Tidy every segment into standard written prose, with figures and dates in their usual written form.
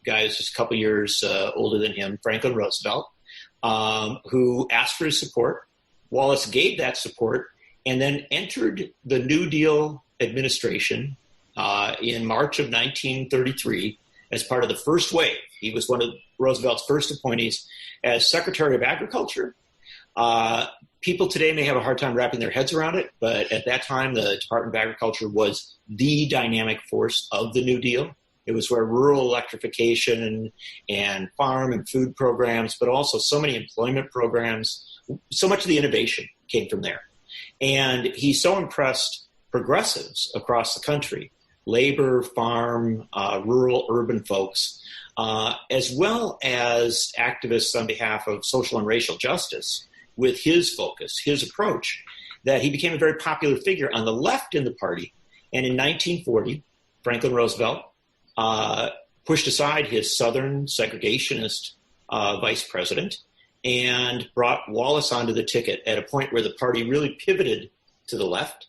guy who's just a couple years older than him, Franklin Roosevelt, who asked for his support. Wallace gave that support and then entered the New Deal administration in March of 1933 as part of the first wave. He was one of Roosevelt's first appointees as Secretary of Agriculture. People today may have a hard time wrapping their heads around it, but at that time, the Department of Agriculture was the dynamic force of the New Deal. It was where rural electrification and farm and food programs, but also so many employment programs, so much of the innovation came from there. And he so impressed progressives across the country, labor, farm, rural, urban folks, as well as activists on behalf of social and racial justice, with his focus, his approach, that he became a very popular figure on the left in the party. And in 1940, Franklin Roosevelt pushed aside his Southern segregationist vice president and brought Wallace onto the ticket at a point where the party really pivoted to the left.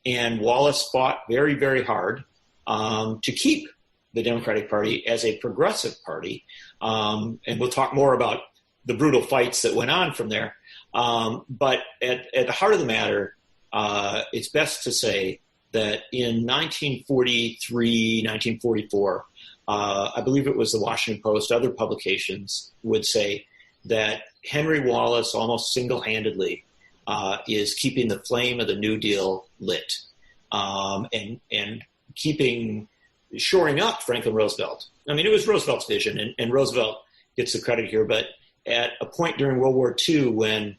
And Wallace fought very, very hard to keep the Democratic Party as a progressive party. And we'll talk more about the brutal fights that went on from there. But at the heart of the matter, it's best to say that in 1943, 1944, I believe it was the Washington Post, other publications would say that Henry Wallace almost single-handedly is keeping the flame of the New Deal lit and shoring up Franklin Roosevelt. I mean, it was Roosevelt's vision, and Roosevelt gets the credit here, but at a point during World War II when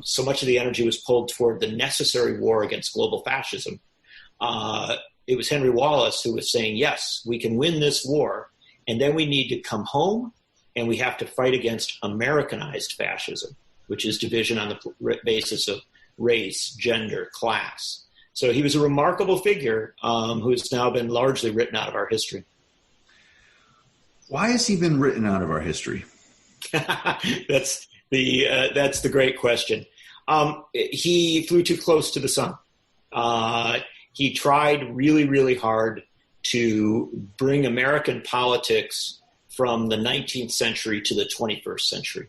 so much of the energy was pulled toward the necessary war against global fascism, it was Henry Wallace who was saying, yes, we can win this war, and then we need to come home and we have to fight against Americanized fascism, which is division on the basis of race, gender, class. So he was a remarkable figure who has now been largely written out of our history. Why has he been written out of our history? That's the great question. He flew too close to the sun. He tried really, really hard to bring American politics from the 19th century to the 21st century.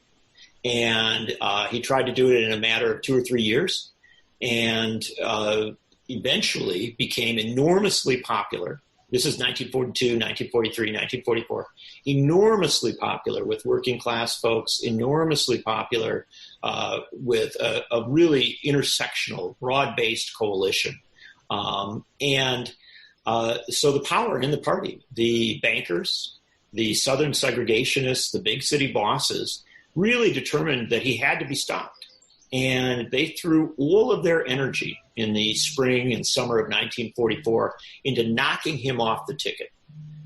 And he tried to do it in a matter of 2 or 3 years, and eventually became enormously popular. This is 1942, 1943, 1944. Enormously popular with working class folks, enormously popular with a really intersectional, broad-based coalition. So the power in the party, the bankers, the Southern segregationists, the big city bosses, really determined that he had to be stopped. And they threw all of their energy in the spring and summer of 1944 into knocking him off the ticket.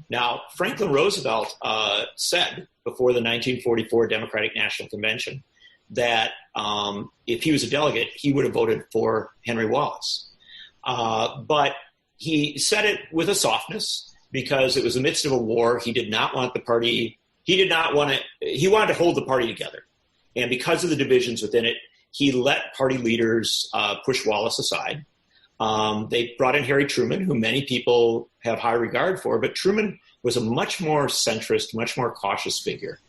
Now, Franklin Roosevelt said before the 1944 Democratic National Convention that if he was a delegate, he would have voted for Henry Wallace. But he said it with a softness because it was the midst of a war. He did not want the party. He wanted to hold the party together. And because of the divisions within it, he let party leaders push Wallace aside. They brought in Harry Truman, who many people have high regard for, but Truman was a much more centrist, much more cautious figure.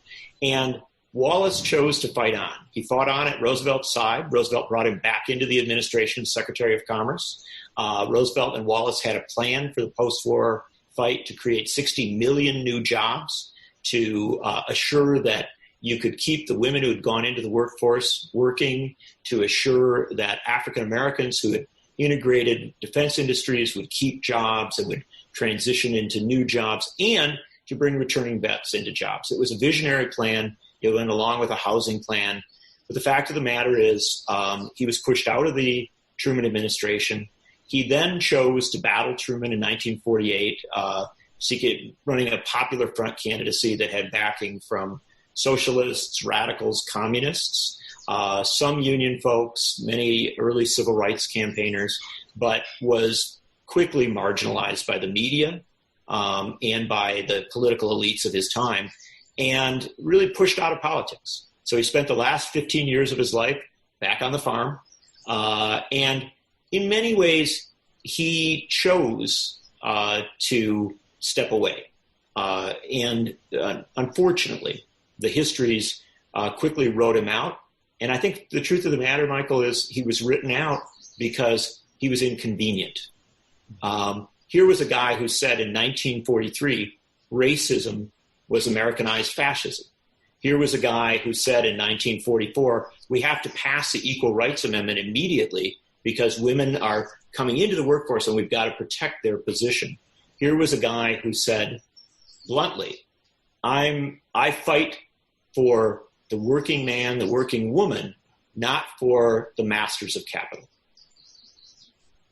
And Wallace chose to fight on. He fought on at Roosevelt's side. Roosevelt brought him back into the administration, Secretary of Commerce. Roosevelt and Wallace had a plan for the post-war fight to create 60 million new jobs, to assure that you could keep the women who had gone into the workforce working, to assure that African Americans who had integrated defense industries would keep jobs and would transition into new jobs, and to bring returning vets into jobs. It was a visionary plan. It went along with a housing plan. But the fact of the matter is he was pushed out of the Truman administration. He then chose to battle Truman in 1948, running a popular front candidacy that had backing from socialists, radicals, communists, some union folks, many early civil rights campaigners, but was quickly marginalized by the media and by the political elites of his time, and really pushed out of politics. So he spent the last 15 years of his life back on the farm. And in many ways, he chose to step away. Unfortunately, the histories quickly wrote him out. And I think the truth of the matter, Michael, is he was written out because he was inconvenient. Here was a guy who said in 1943, racism was Americanized fascism. Here was a guy who said in 1944, we have to pass the Equal Rights Amendment immediately because women are coming into the workforce and we've got to protect their position. Here was a guy who said bluntly, I fight for the working man, the working woman, not for the masters of capital.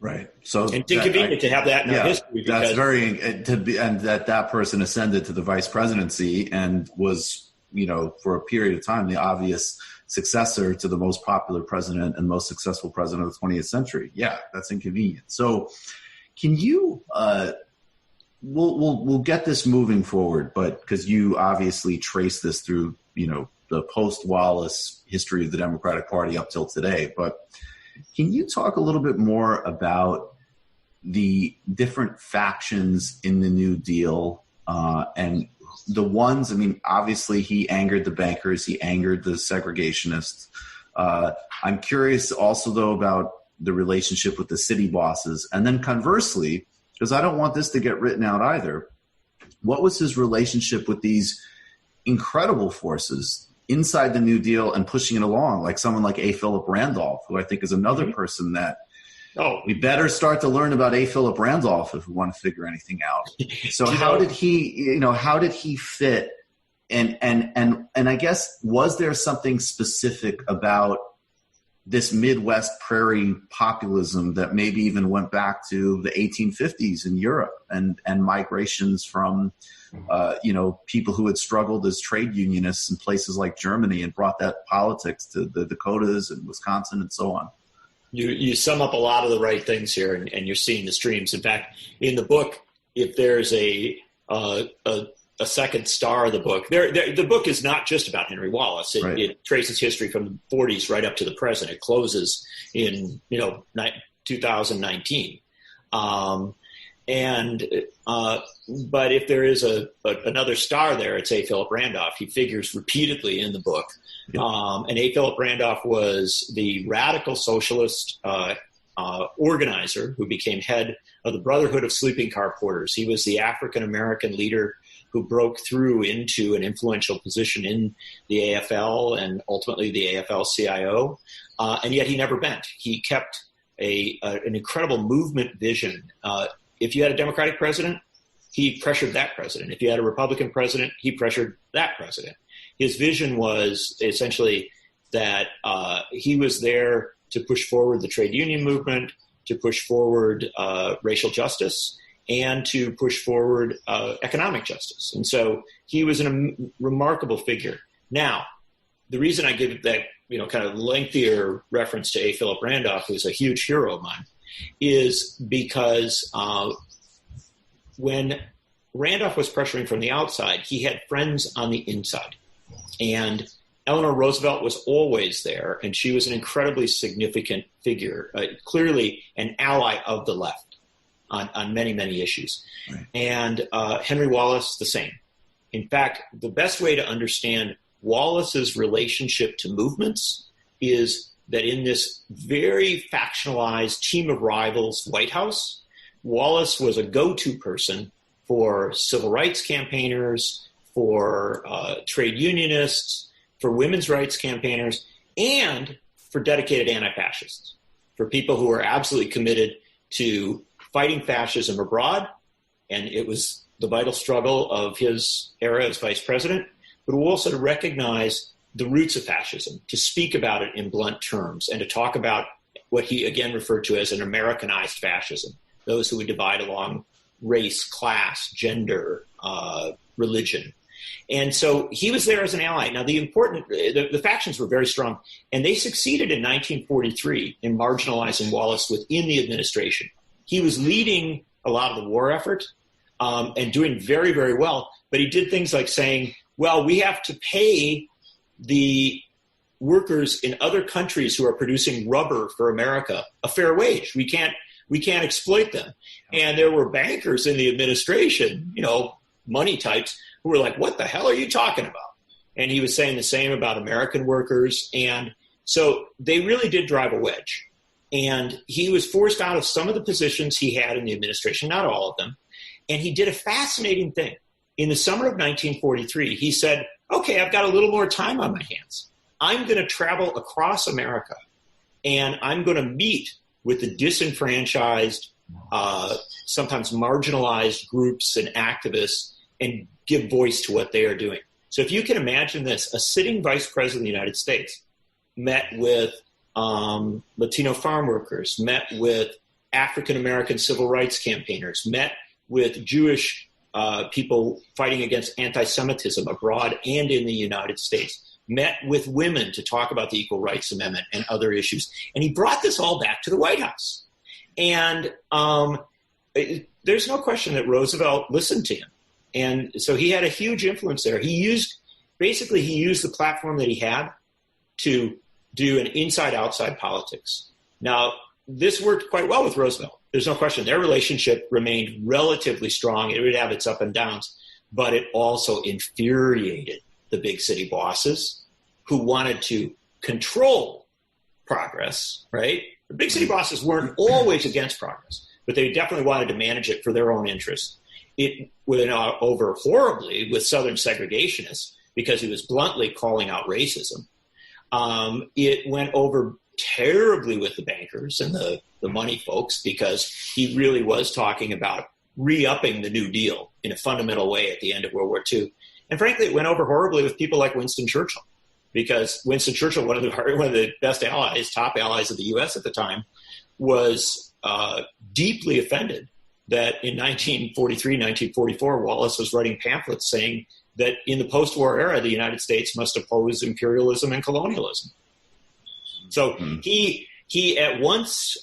Right. So and it's inconvenient to have that in our history. That's and that person ascended to the vice presidency and was, for a period of time, the obvious successor to the most popular president and most successful president of the 20th century. Yeah, that's inconvenient. So can you, we'll get this moving forward, but because you obviously trace this through, the post-Wallace history of the Democratic Party up till today, but can you talk a little bit more about the different factions in the New Deal and the ones, obviously he angered the bankers, he angered the segregationists. I'm curious also, though, about the relationship with the city bosses. And then conversely, because I don't want this to get written out either, what was his relationship with these incredible forces inside the New Deal and pushing it along, like someone like A. Philip Randolph, who I think is another person that we better start to learn about A. Philip Randolph if we want to figure anything out. So how did he fit? And I guess, was there something specific about this Midwest prairie populism that maybe even went back to the 1850s in Europe and migrations from people who had struggled as trade unionists in places like Germany and brought that politics to the Dakotas and Wisconsin and so on? You sum up a lot of the right things here, and you're seeing the streams. In fact, in the book, if there's a second star of the book, the book is not just about Henry Wallace. It traces history from the 40s right up to the present. It closes in 2019. But if there is another star there, it's A. Philip Randolph. He figures repeatedly in the book. Yep. And A. Philip Randolph was the radical socialist organizer who became head of the Brotherhood of Sleeping Car Porters. He was the African-American leader who broke through into an influential position in the AFL and ultimately the AFL-CIO. And yet he never bent. He kept an incredible movement vision. If you had a Democratic president, he pressured that president. If you had a Republican president, he pressured that president. His vision was essentially that he was there to push forward the trade union movement, to push forward racial justice, and to push forward economic justice. And so he was a remarkable figure. Now, the reason I give that kind of lengthier reference to A. Philip Randolph, who's a huge hero of mine, is because when Randolph was pressuring from the outside, he had friends on the inside. And Eleanor Roosevelt was always there, and she was an incredibly significant figure, clearly an ally of the left on many, many issues. Right. And Henry Wallace, the same. In fact, the best way to understand Wallace's relationship to movements is that in this very factionalized team of rivals White House, Wallace was a go-to person for civil rights campaigners, for trade unionists, for women's rights campaigners, and for dedicated anti-fascists, for people who were absolutely committed to fighting fascism abroad. And it was the vital struggle of his era as vice president, but also to recognize the roots of fascism, to speak about it in blunt terms, and to talk about what he again referred to as an Americanized fascism, those who would divide along race, class, gender, religion. And so he was there as an ally. Now, the factions were very strong, and they succeeded in 1943 in marginalizing Wallace within the administration. He was leading a lot of the war effort and doing very, very well, but he did things like saying, well, we have to pay the workers in other countries who are producing rubber for America a fair wage. We can't exploit them. And there were bankers in the administration, money types who were like, what the hell are you talking about? And he was saying the same about American workers. And so they really did drive a wedge. And he was forced out of some of the positions he had in the administration, not all of them. And he did a fascinating thing. In the summer of 1943, he said, okay, I've got a little more time on my hands. I'm going to travel across America, and I'm going to meet with the disenfranchised, sometimes marginalized groups and activists and give voice to what they are doing. So if you can imagine this, a sitting vice president of the United States met with Latino farm workers, met with African-American civil rights campaigners, met with Jewish people fighting against anti-Semitism abroad and in the United States, met with women to talk about the Equal Rights Amendment and other issues. And he brought this all back to the White House. And there's no question that Roosevelt listened to him. And so he had a huge influence there. He used the platform that he had to do an inside-outside politics. Now, this worked quite well with Roosevelt. There's no question. Their relationship remained relatively strong. It would have its up and downs, but it also infuriated the big city bosses who wanted to control progress, right? The big city bosses weren't always against progress, but they definitely wanted to manage it for their own interests. It went over horribly with Southern segregationists because he was bluntly calling out racism. It went over terribly with the bankers and the money folks because he really was talking about re-upping the New Deal in a fundamental way at the end of World War II. And frankly, it went over horribly with people like Winston Churchill because Winston Churchill, one of the best allies, top allies of the U.S. at the time, was deeply offended that in 1943, 1944, Wallace was writing pamphlets saying that in the post-war era, the United States must oppose imperialism and colonialism. So he at once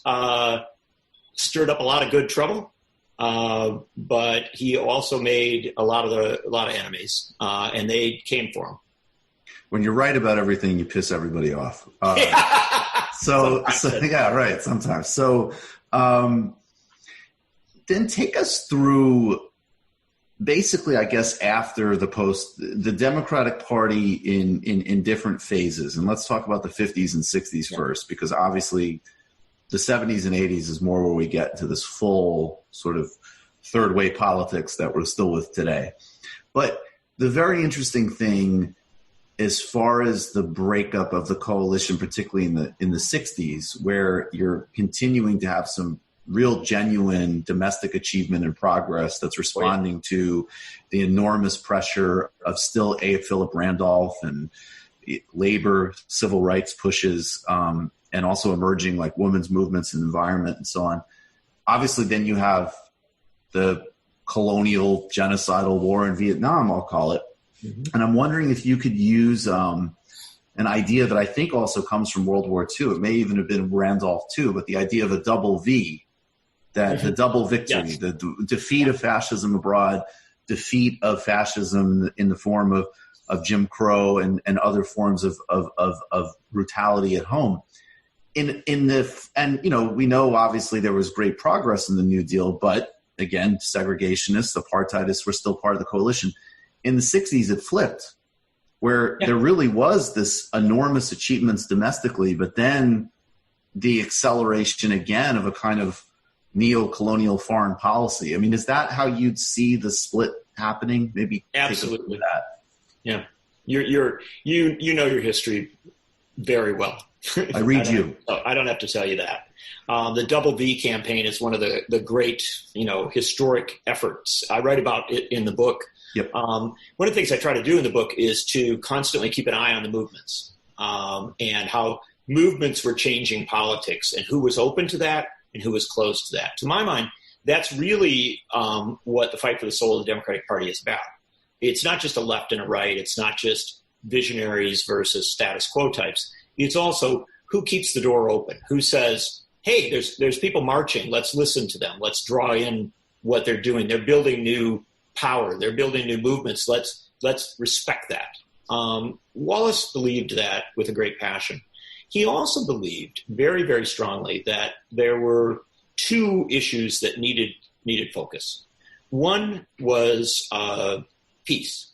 stirred up a lot of good trouble, but he also made a lot of enemies, and they came for him. When you're right about everything, you piss everybody off. So yeah, right. Sometimes. So then take us through. Basically, I guess after the Democratic Party in different phases, and let's talk about the 50s and 60s first, because obviously the 70s and 80s is more where we get to this full sort of third way politics that we're still with today. But the very interesting thing, as far as the breakup of the coalition, particularly in the 60s, where you're continuing to have some real genuine domestic achievement and progress that's responding to the enormous pressure of still Philip Randolph and labor, civil rights pushes, and also emerging like women's movements and environment and so on. Obviously, then you have the colonial genocidal war in Vietnam, I'll call it. Mm-hmm. And I'm wondering if you could use an idea that I think also comes from World War II. It may even have been Randolph too, but the idea of a double V. That the double victory, the defeat of fascism abroad, defeat of fascism in the form of Jim Crow and other forms of brutality at home. And we know obviously there was great progress in the New Deal, but again, segregationists, apartheidists were still part of the coalition. In the 60s, it flipped, where there really was this enormous achievements domestically, but then the acceleration again of a kind of neo-colonial foreign policy. I mean, is that how you'd see the split happening? Maybe absolutely that. Yeah, you know your history very well. I read you. I don't have to tell you that. The Double V campaign is one of the great historic efforts. I write about it in the book. Yep. One of the things I try to do in the book is to constantly keep an eye on the movements and how movements were changing politics and who was open to that and who was close to that. To my mind, that's really what the fight for the soul of the Democratic Party is about. It's not just a left and a right. It's not just visionaries versus status quo types. It's also who keeps the door open, who says, hey, there's people marching. Let's listen to them. Let's draw in what they're doing. They're building new power. They're building new movements. Let's respect that. Wallace believed that with a great passion. He also believed very, very strongly that there were two issues that needed focus. One was peace.